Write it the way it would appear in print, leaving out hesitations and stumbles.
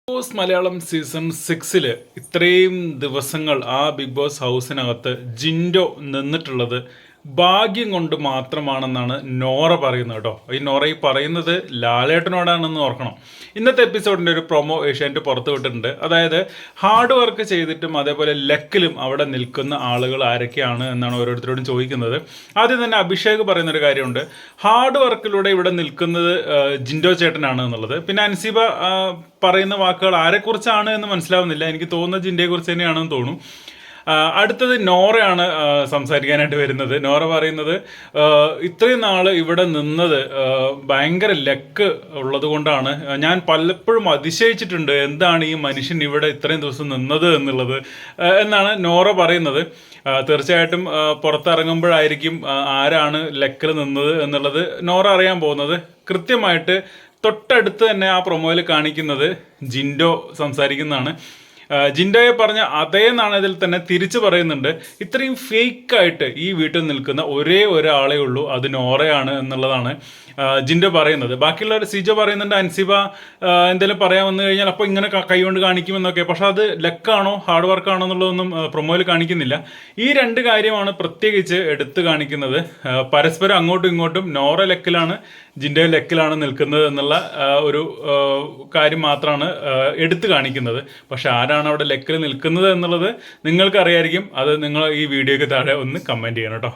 Boss Malayalam season 6 ഇത്രയും ദിവസങ്ങൾ ആ ബിഗ് ബോസ് ഹൗസിനകത്ത് ജിൻഡോ നിന്നിട്ടുള്ളത് ഭാഗ്യം കൊണ്ട് മാത്രമാണെന്നാണ് നോറ പറയുന്നത് കേട്ടോ. നോറ പറയുന്നത് ലാലേട്ടനോടാണെന്ന് ഓർക്കണം. ഇന്നത്തെ എപ്പിസോഡിൻ്റെ ഒരു പ്രൊമോ ഏഷ്യാനെറ്റ് പുറത്തു വിട്ടിട്ടുണ്ട്. അതായത് ഹാർഡ് വർക്ക് ചെയ്തിട്ടും അതേപോലെ ലക്കിലും അവിടെ നിൽക്കുന്ന ആളുകൾ ആരൊക്കെയാണ് എന്നാണ് ഓരോരുത്തരോടും ചോദിക്കുന്നത്. ആദ്യം തന്നെ അഭിഷേക് പറയുന്നൊരു കാര്യമുണ്ട്, ഹാർഡ് വർക്കിലൂടെ ഇവിടെ നിൽക്കുന്നത് ജിൻഡോ ചേട്ടനാണ് എന്നുള്ളത്. പിന്നെ അൻസിബ പറയുന്ന വാക്കുകൾ ആരെക്കുറിച്ചാണ് എന്ന് മനസ്സിലാവുന്നില്ല. എനിക്ക് തോന്നുന്നത് ജിൻഡയെക്കുറിച്ച് തന്നെയാണെന്ന് തോന്നുന്നു. അടുത്തത് നോറയാണ് സംസാരിക്കാനായിട്ട് വരുന്നത്. നോറ പറയുന്നത് ഇത്രയും നാൾ ഇവിടെ നിന്നത് ഭയങ്കര ലക്ക് ഉള്ളത് കൊണ്ടാണ്. ഞാൻ പലപ്പോഴും അതിശയിച്ചിട്ടുണ്ട് എന്താണ് ഈ മനുഷ്യൻ ഇവിടെ ഇത്രയും ദിവസം നിന്നത് എന്നുള്ളത് എന്നാണ് നോറ പറയുന്നത്. തീർച്ചയായിട്ടും പുറത്തിറങ്ങുമ്പോഴായിരിക്കും ആരാണ് ലക്കിൽ നിന്നത് എന്നുള്ളത് നോറ അറിയാൻ പോകുന്നത്. കൃത്യമായിട്ട് തൊട്ടടുത്ത് തന്നെ ആ പ്രൊമോയിൽ കാണിക്കുന്നത് ജിൻഡോ സംസാരിക്കുന്നതാണ്. ജിൻഡോയെ പറഞ്ഞ അതേ നാണയത്തിൽ തന്നെ തിരിച്ചു പറയുന്നുണ്ട്, ഇത്രയും ഫേക്കായിട്ട് ഈ വീട്ടിൽ നിൽക്കുന്ന ഒരേ ഒരാളേ ഉള്ളൂ, അത് നോറയാണ് എന്നുള്ളതാണ് ജിൻഡോ പറയുന്നത്. ബാക്കിയുള്ളവർ സിജോ പറയുന്നുണ്ട് അൻസിബ എന്തെങ്കിലും പറയാൻ വന്നു കഴിഞ്ഞാൽ അപ്പോൾ ഇങ്ങനെ കൈകൊണ്ട് കാണിക്കുമെന്നൊക്കെ. പക്ഷെ അത് ലക്കാണോ ഹാർഡ് വർക്കാണോ എന്നുള്ളതൊന്നും പ്രൊമോയിൽ കാണിക്കുന്നില്ല. ഈ രണ്ട് കാര്യമാണ് പ്രത്യേകിച്ച് എടുത്തു കാണിക്കുന്നത്. പരസ്പരം അങ്ങോട്ടും ഇങ്ങോട്ടും നോറ ലക്കിലാണ് ജിൻഡോ ലക്കിലാണ് നിൽക്കുന്നത് എന്നുള്ള ഒരു കാര്യം മാത്രമാണ് എടുത്തു കാണിക്കുന്നത്. പക്ഷെ ആരാണ് അവിടെ ലക്കിൽ നിൽക്കുന്നത് എന്നുള്ളത് നിങ്ങൾക്ക് അറിയായിരിക്കും. അത് നിങ്ങൾ ഈ വീഡിയോയ്ക്ക് താഴെ ഒന്ന് കമൻറ്റ് ചെയ്യണം കേട്ടോ.